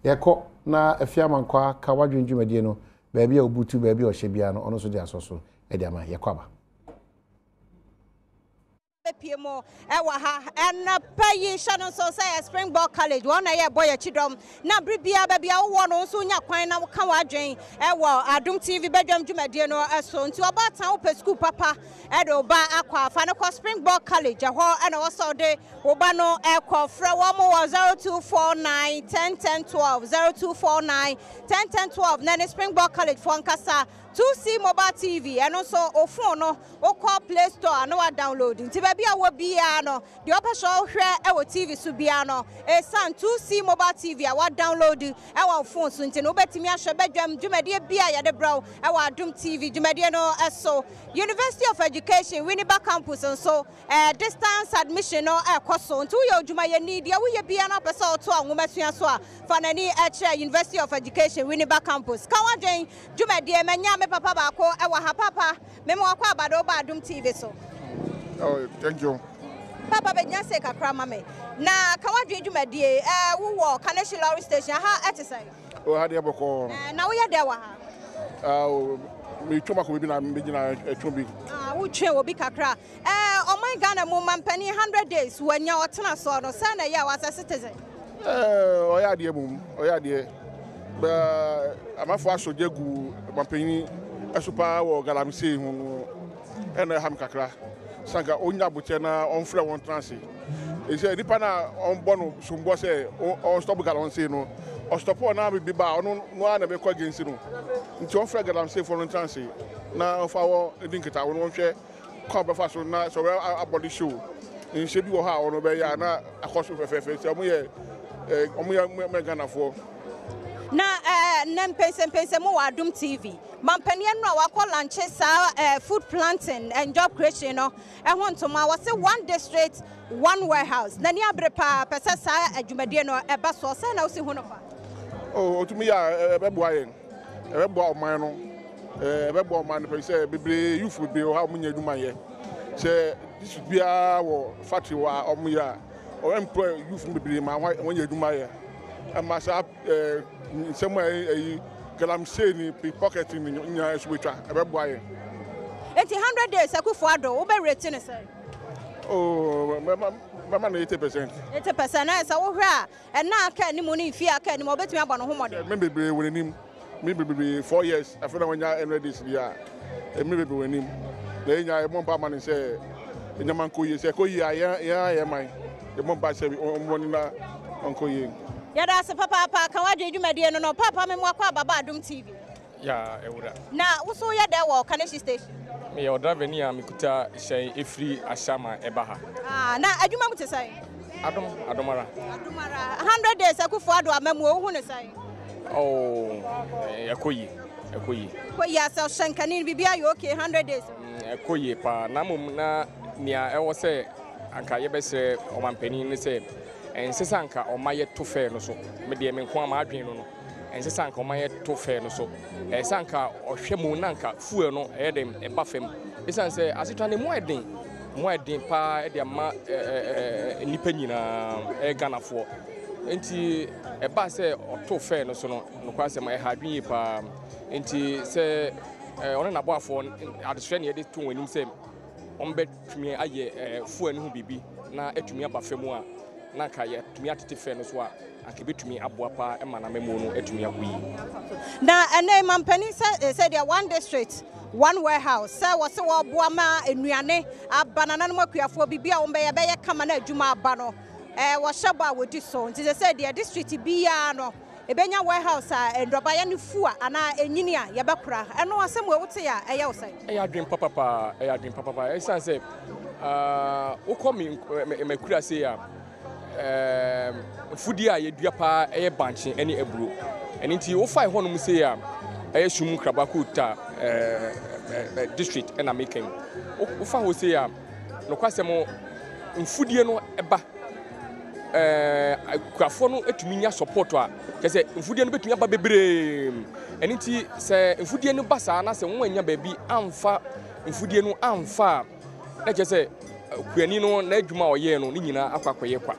yɛkɔ na afiama nkwa ka wadwen dwumadie no baabi a obutu baabi a ɔhyɛ bia no ɔno so de asoso e de ama yɛkɔ aba Piemo ewa and pay Shannon so say Springbok College one year boy chidom na bribia baby awo no so nya kwan na ka wadwen ewa Adom TV Badwam dwumadie no eso nti oba tan wo school papa e de oba akwa fa no Springbok College ho e na wo so de oba no ekọ fra wo mo 0249 101012 0249 101012 na Springbok College for nkasa 2C mobile TV and also o phone no o call Play Store no download nti ba bia wo bia no de opesho hwe e wo TV so bia no e san 2C mobile TV a wa download e wa phone so nti no betimi ahwe Badwam dwumadie bia ya de braw e wa Adom TV dwumadie no eso University of Education Winneba campus so distance admission no e koso nti wo ye dwumaye ni dia wo ye bia no pese o to anwomasua so a fanani e che University of Education Winneba campus ka wadwen dwumadie manya papa bako ewa ha papa memo akwa abado ba Adom TV so. Oh, thank you. Papa be nya se kakra ma me na ka wadwe dwumadie wo wo Kaneshie Lorry station ha etesai o ha de boko na wo ye de wa ha me twoma ko bi na me gina etwobi wo twe wo bi kakra oman Ghana mu mampani 100 days wanya otena so no sa na ye wa citizen o ya de mum o ya de ba amafo asoje gu mampani esupa wo galamse hu ena ham kakra sanga onya buche na onfre won transi e se dipa na onbo no sumbo se o stop galamse no o stop na bi ba ono no na be ko gensi no nti onfre galamse for no transi na ofa wo edinketa wo no hwe ko ba fa so na so abody show in shebi wo ha ono be ya na akoso fefefe se omo ya me Ghana na nempense mo wa Adom TV mampani no wa lunch sa food planting and job creation no e ho ntoma was say one district one warehouse na ni abre pa pesa sa adwumadie no e ba so say na wo si ho no fa otumi ya beboa yen beboa oman no beboa oman no pese bebre youth bebre ha munya adwuma ye se this bia wo factory wa omuya o employ youth bebre ma won ya adwuma ye amasa some galamse ni pickpocket ni nya esubetwa ebeboa ye 100 days akufo ado wo be rate ne say mama na 80% na say wo hwe a na aka ni mu ni fi aka ni mo betumi aba no homode me bebre wonim me bebre 4 years after when ya days dia me bebre wonim na nya e mompa man say nyama nkoyi say koyi ya man e mompa say woni na onkoyi yada se papa ka wadwe dwumadie no papa me mo akwa baba Adom TV ya ewura na wo so ye da wo Kaneshie station me ye driver ni amikuta hyen efri ashama ebaha na adwuma mu te sai adomara 100 days akufo ado amamu ohu ne sai yakoyi ko ya se shankani bibia yo okay 100 days yakoyi pa na mum na nia ewo se anka ye bese omampani ni se ensesanka omaye to fair no so me de me nko ama adwen no ensesanka omaye to fair no so sanka ohwemu nanka fuel no e dem e ba fam esanse asetwa ne mo eden pa e de ama nipa nyina e Ghanafo enti e ba se oto fair no so no kwa se ma e hadwen yi pa enti se ona na boafo adesre ne e de to wanim se ombetumi aye fuel no hu bibi na etumi aba fam a na kaya tumi atete fe no so a akebetumi aboa pa ema na memo no etumi akoyi na ene mampani say there one district one warehouse say was wo boa ma enuane abanana no makuafo bibia wo be ye kama na adwuma aba no wo hyeba wodi so nti say there district bia no ebenya warehouse a ndoba ya ne fu a ana enyini a ye bekora eno asem we wote ya eye wo say e adwen papa e san say wo komi makura say ya fudi a yedua pa eye banche ene eburo eni nti wo fai hono mu se ya eye sum krabakuta district ena making wo fa ho se ya no kwasem mfudie no eba kwafo no etumi nya support a kese mfudie no betumi aba bebre eni nti se mfudie no basa na se won anya ba bi amfa mfudie no amfa na kese kuani no na adwuma oye no ni nyina akwakoye kwa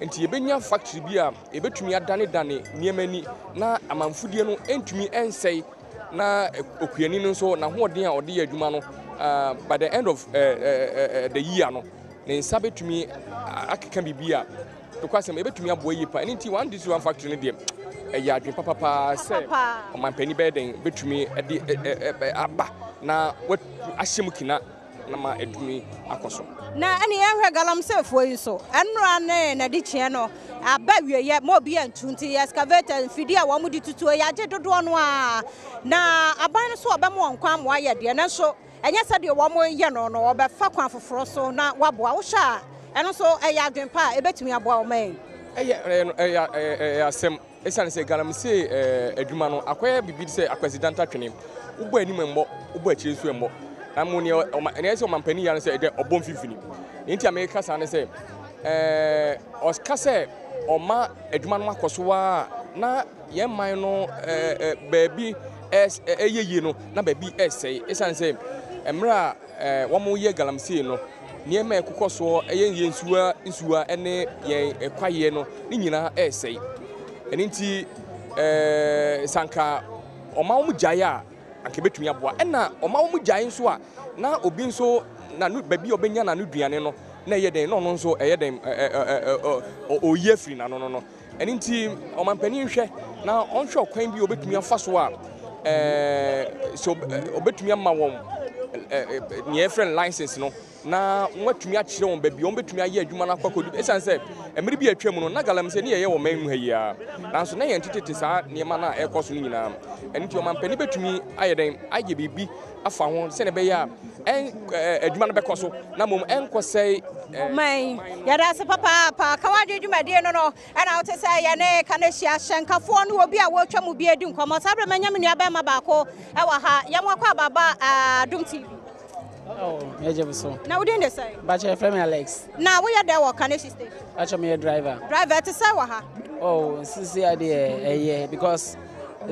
enti yebenya factory bi a ebetumi adane niemani na amanfudie no entumi ensei na okuani no so na hoɔden a ɔde yɛ adwuma no by the end of the year no ne nsa betumi akeka bibia because ebetumi aboa yi pa enti one this one factory no de ɛyɛ adwen papa sɛ ɔmampani bɛden betumi de aba na ahyem kina na ma edumi akoso na ani ehwe galamsey fo yi so enra ne na di kye no aba wieye mo bi antunti excavator fidi a wo mu di tutu ya gye dodo no a na aban no so obemo nkwan mo aye de na so enye sɛ de wo mo ye no obefa kwan foforo so na waboa wo hwa eno so ɛyɛ adwen pa ebetumi aboa wo mai ɛyɛ asɛm esane sɛ galamsey adwuma no akoya bibi sɛ president atwene ubo anim mmɔ ubo akire so mmɔ amoni ene se omampani ya no se de obon fifini nti america sa ne se oska se oma adwuma no akoso wa na ye man no baabi eyeye no na baabi esei esan se emra wo mo ye galamsey no niema ekokoso eye nsuwa ene ye kwaye no ni nyina esei eni nti sanka oma wo mujaya anke betumi aboa ena oma wo mugyae nso a na obi nso na babi obenya na no duane no na ye den no nso eye den oye free na no eni nti omampani nhwe na onhwe okwan bi obetumi afa so a so obetumi ama won ne friend license no na watumi akyere won babi on betumi aye adwuma na kwakodu esan se emiri bi atwam no na galamsey ne ye wo man mu ha yi a nanso na ye ntitete saa niema na ekoso nyina enti omampani betumi aye den aye bibi afa ho se ne be ya adwuma no bekoso na mom enkosei man yada se papa kawaje adwumade no ana wote se ye ne kanehia hyenkafo no obi a wotwa mu bi edi nkomo sabre manyam nua ba ma baako ewa ha yamwakwa baba Adom TV. Oh, so. Now we didn't say. But your friend Alex. Now we are there work Kaneshi station. Actually, me a driver. Driver to say what? Oh, see idea, yeah, because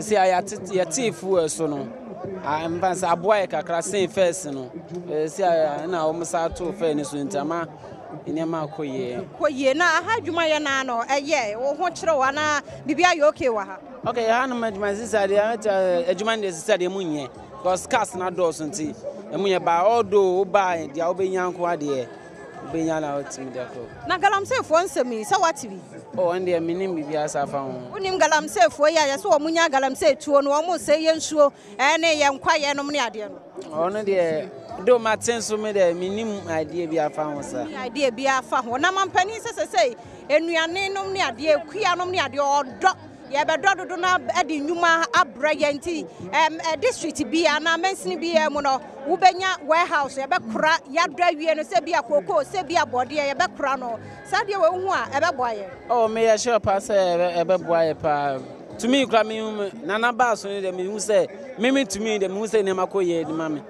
see I thief so no. I'm fans a boy kakra say first no. See I na almost to fair ni so ntama. Inyama koye na aha dwuma ye na no wo ho kire wa na bibia ye okay wa ha. Okay, ha no my sister dey adwuma dey sister dey munye because cars na do so nti emunye ba odo ba dia obenya nko ade obenya na otimi dey ko na galamsey fo nsemi se watibi oh and dey minim bibia safa ho unim galamsey fo ya ye so omunya galamsey tuo no omo se ye nsuo ne ye nkwa ye no ne ade no ono dey do maten so me dey minim idea bi afa ho sa idea bi afa ho na mampani sesesei enuane nom ne ade akua nom ne ade odo ye be dodo na ade nyuma abra ye nti district bi ana mensini bi e mu no wo benya warehouse ye be kura ya dra wie no se bi akoko se bi abode ye be kura no sa de we hu a e be boaye oh me ya sure pass e be boaye pa to me kura me nana ba so ne de me hu se me to me de me hu se ne makoye di mame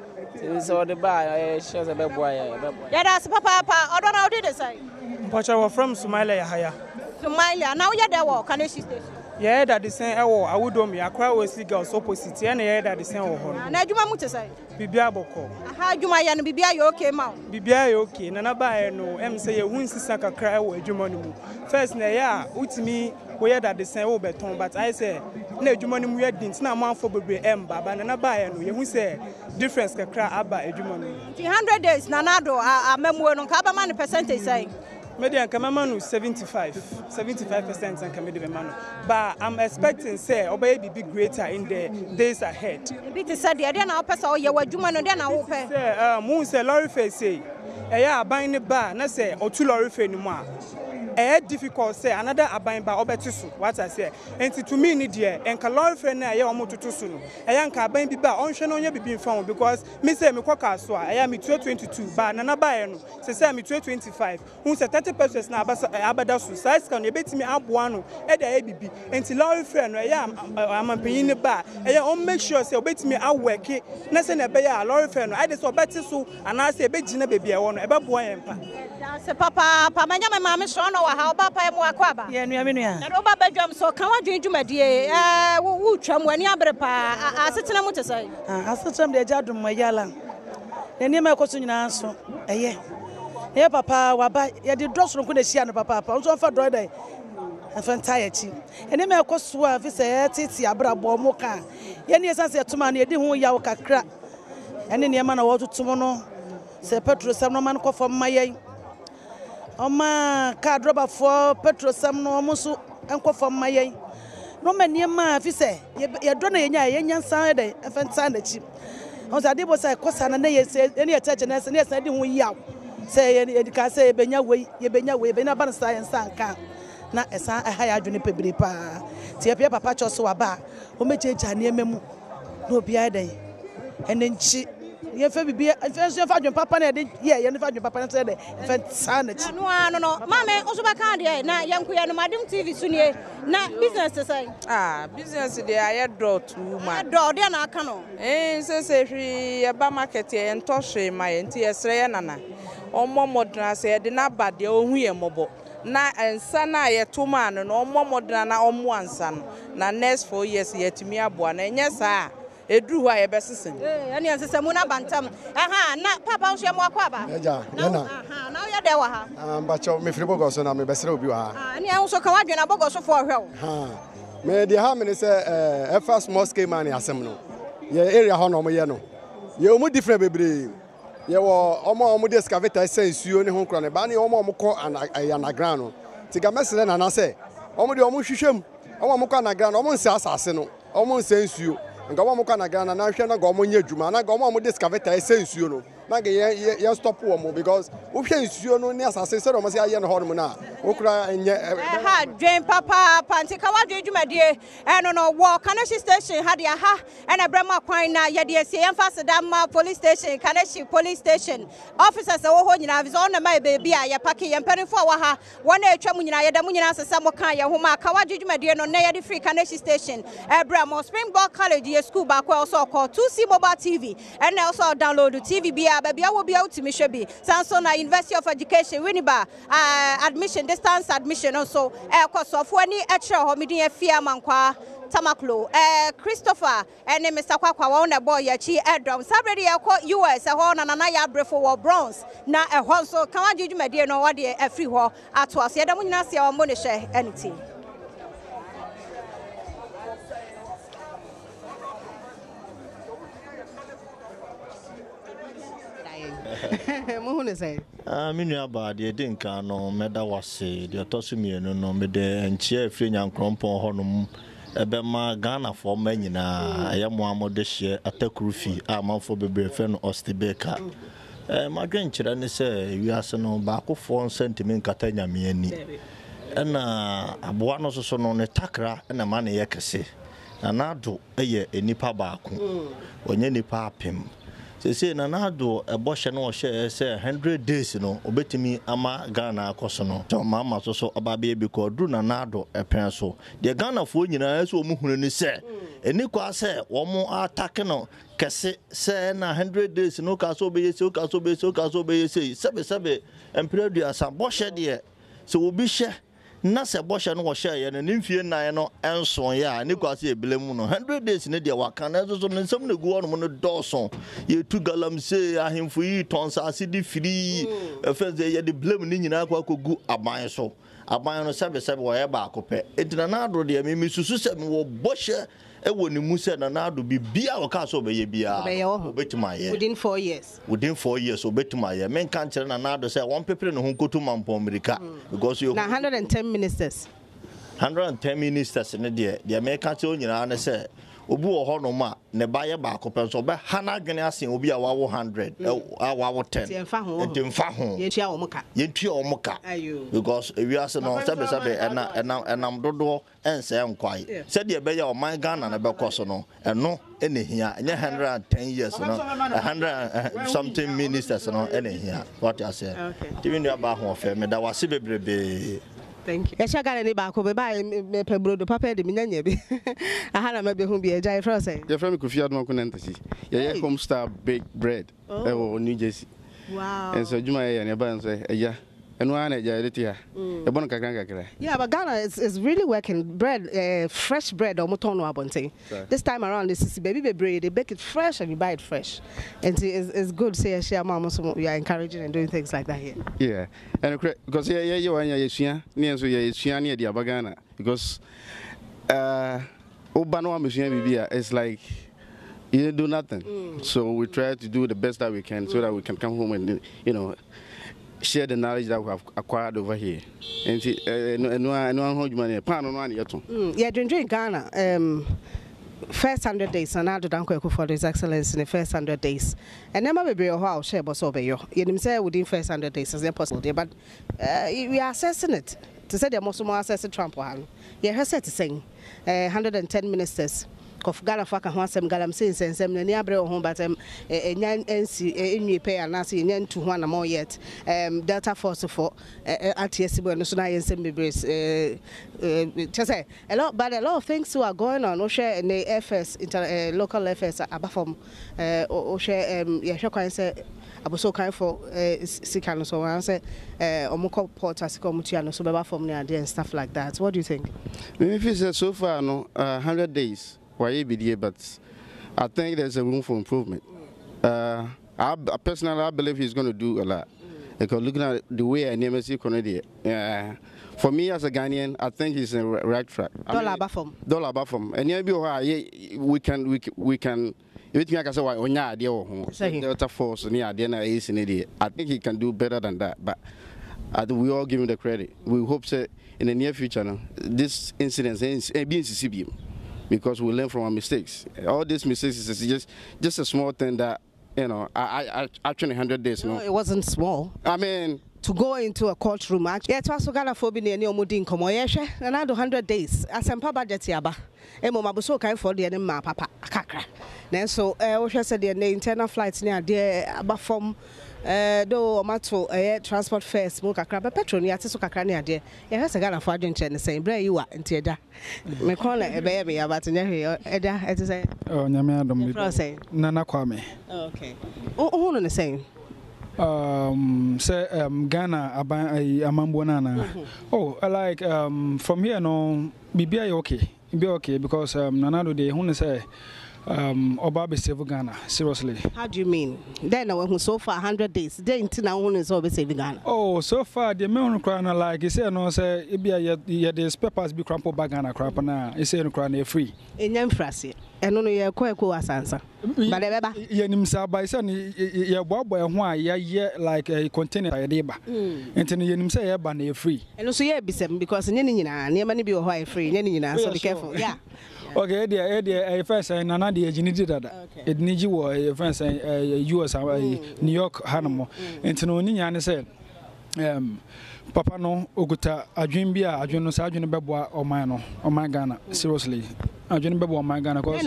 so the ba sure se be boaye ya da papa odo na odi de sai Mpacha we from Somalia Yahaya. Somalia now you there work Kaneshi station. Yeah, that the same Adom Yakra we see girls opposite and yeah that the same ho. Na adwuma mu te sai. Bibia boko. Aha adwuma ya no bibia ye okay ma. Bibia ye okay na ba no em say ye hu nsisa kakra wo adwuma no mu. First na ya utimi we that the same wo beton but I say na adwuma no mu ye din na manfo bebre em baba na ba no ye hu say difference kakra aba adwuma no. 100 days na nado amamuo no ka ba man percentage sai. Median Kamamanu 75% and Kamedi Manu. But I'm expecting say obey be greater in the days ahead. Bit said the idea now person or you were Juman then I open. Moon say lorry face say buying the bar, na say or 2 lorry face anymore. Difficult say another abine by obetisu what I say and to me need dear and caloric friend na ya omo to soon e yanka abine bi ba on hwe no nya bibi found because me say me kwaka so I am 22 ba na buy no say say me 25 who say 30% na abada so size can e betimi aboa no e da e bibi and lorry friend no ya amampanyin ne ba e ya on make sure say obetimi aweke na say na be ya lorry friend no I dey so obetisu ana say e be gina baby e wo no e be boa yen pa say papa manya me mama so no how papa e mo akwaba ye nua me nua na do ba badwam so kan wadwen dwumadie wo twam wani abre pa asetena mu te sai asetem de Adom mayala eni me koso nyina so eye Yeah, papa, waba, ya di dross no kuna shia no papa. Onso fa draw dai. Afanta ya chi. Ene me akoso a fi se titi abrabo mo ka. Ye ne esan se tuma na edi ho ya wo kakra. Ene ne ma na wo tutum no. Se petrol sam no man ko fo mayen. Oma ka droba fo petrol sam no mo so enko fo mayen. No mani ma fi se ye do na ye nya san de afanta na chi. On sa debo say kosa na ye se ene ye church na se ne san di ho ya. Say ye ka say benya we be na ban science anka na esa aha ya adwene pebere pa tie pia papa cho so aba o mechecha ne ememu na obi adan ene nchi ye fa bibia fe fa adwene papa na de ye ne fa adwene papa na say de fe sana chi no mama oso ba kan de na yankuya no Adom TV sunie na business say business de aye draw too much draw de na aka no se hwi ye ba market ye ntoshe ma ye nti yesre ye nana omo modna se de na bade ohu ye mobo na ensa na ye to man no omo modna na omo ansa no na next 4 years ye timi aboa na enye saa eduru ha ye besesen ene ensese mu na bantam na papa ohwe mo akwa ba eja na na ye de wa ha ba cho me fribo go so na me besere obi wa ha ene an so kan wadwe na bogo so fo hwe me de ha me say first small scale man asem no ye area ho no mo ye no ye omu different bebre ye wo omo de excavator sensuo ne ho kra ne ba ne omo ko anaground no tiga mesere na na say omo de omo hwehwem omo ko anaground omo nsi asase no omo sensuo nga omo ko anaground na hwe na go omo nya dwuma na ga omo de excavator sensuo no na ga ye stop omo because wo hwe nsuo no ne asase se omo se aye no ho no na wo kra enye ha dwen papa pantika wadwe dwumadie no wo Kaneshi station ha dia ha na brema kwan na ye de sie yemfa sedama police station Kaneshi police station officers wo ho nyina visa on na mai baby a ye pake ye mpanifo wa ha wona etwa mu nyina ye da mu nyina asesa mo kan ye ho ma ka wadwe dwumadie no na ye de free Kaneshi station brema Springbok College ye school back also call 2C mobile TV and also download TV bia babia wo bia utimi hwe bi sanso na University of Education Winneba admission distance admission also course of any extra homidin afia mankwa tamaklo Christopher and Mr. Kwakwa wona boy ya chi Adom sabredi ya ko US ho na na ya brefo wo bronze na ho so kan wa dwumadie no wo de afri ho ato ase da munyina se wa mo ne hye anything Mohune say minu aba de dinka no meda wase de otoso mienu no mede enchia afri nyankrompon honom ebema Ghana for manyina ayamo amode hye atakurufi amanfo bebre no ostibeka madwen kira ne se wiase no ba akofo sentiment katanya miani na aboa no so no ne takra na ma ne yekese na nado eye enipa baako onye nipa apem se na nado eboshe no hye se 100 days no obetimi ama Ghana akoso no to mama so ababe bi ko dru na nado epen so de Ghana fo nyina so omuhunu ni se eni kwa se wo mo attack no kese se na 100 days no ka so be yesi o ka so be yesi sebe emperor asa boshe de so obi hye na se boshe no wo hye ye no nimfie nan no enson ya ni kwa se ebelemu no 100 days ne de waka na so nsem na gu ono no dawson ye tu galamse ahemfo yi tonsa asidi firi efenze ye de blame ni nyina kwa kogu aban so aban no sebe wo ye ba akopɛ entina na ado de me susu se me wo boshe ewo ni musa na nado bibia waka so be ye bia obetima ye within 4 years obetima ye men kan kire na nado say one pepper no hunkoto mampo America because you na 110 ministers ne de me kan kire onyina na say obi wo ho no ma ne ba ye ba akopɛ so be hana adwene asen obi a wawo 100 wawo 10 entimfa ho yentua omuka because we are no sabe enam dodo ense enkwai said ye be ya o man Ghana na be koso no eno ene hia enye 110 years no 100 something ministers no ene hia what I say even you ba ho fe me da wase bebrebe. Thank you. Esha Ghana ni ba ko be ba me pebrodo papa de minyanya bi. Aha na me hu bi eja e fro say. Ye frame Kofi Adom ko nantasi. Ye Homestar Bake Bread. E wo New Jersey. Wow. And so juma ye ne ba nso eja and one here. A bon kakra. Yeah, but Ghana is really working. Bread, fresh bread, or motono abonte. This time around, this is baby bread. They bake it fresh and you buy it fresh. And it's good. Say, share mama, so we are encouraging and doing things like that here. Yeah, and because you are near so you're near the Abagana because Obano Machine is like you didn't do nothing. So we try to do the best that we can so that we can come home and share the knowledge that we have acquired over here. And no hold money. Yeah, during Ghana, first 100 days, and I do thank you for His Excellency in the first 100 days. And then maybe a while share boss over you. You say within first 100 days is impossible, but we are assessing it. To say the most more assess Trump one. Yeah, her set to sing 110 ministers. Of Ghana for can want some galam since and some near home, but NC pay and Nancy in to one more yet. Delta Force for ATS and so I and semi brace. Just say a lot, but a lot of things are going on. Osha and the FS, local FS, Abafom, Osha, Yashoka say. I was so kind for Sikano, so I said, Omoko Port as Comutiano, so Baba from near and stuff like that. What do you think? If it's so far, 100 days. Why be but I think there's a room for improvement. Personally, I believe he's going to do a lot. Because looking at the way I never see Canada, for me as a Ghanaian, I think he's in the right track. Dollar Bafom. And we can. If you can say why onya ade wo ho Delta Force ni ade na is in it. I think he can do better than that, but we all give him the credit. We hope that in the near future this incident is being CCB because we learn from our mistakes. All these mistakes is just a small thing that I actually 100 days. No, it wasn't small. I mean, to go into a courtroom, yeah, it was Ghana for being any omudin komoyeshe, and I do 100 days. As I'm budget yaba, emo mabuso kai for the enema papa kakra. Then so, Osha said the internal flights near there Abafom, though mato transport fares, smoke a crab, petrol near Tisokakra near there. Yeah, has a Ghana for Argentina and the same, Bray you are in Tieda. Me call it a baby about in here, Edda, as I say. Oh, Nyame Nana Kwame. Okay. Oh, on the same. Say Ghana Amambonana. Oh, I like from here no be okay. Be okay because Nanado de who say Oba save Ghana seriously. How do you mean? Then when so far 100 days, then now one is always saving Ghana. Oh, so far the main crown like you say no say it be the papers be crumple back Ghana crap na you say no crown free. In your phrase. And no ye ko asansa. But eba ye nim sa by say ye bobo ho a ye like a container ye dey ba. Enti ye nim say ye ba na free. And so ye bisem because nye nyina na ma ne bi ho free nye nyina so be careful. Yeah. Okay, there first nana the engineer dada. It niji wo first US New York Hanamo. Enti no ni nya ne say Papa no oguta adwin bia adwin no sa adwin beboa oman no oman Ghana seriously adwin beboa oman Ghana cause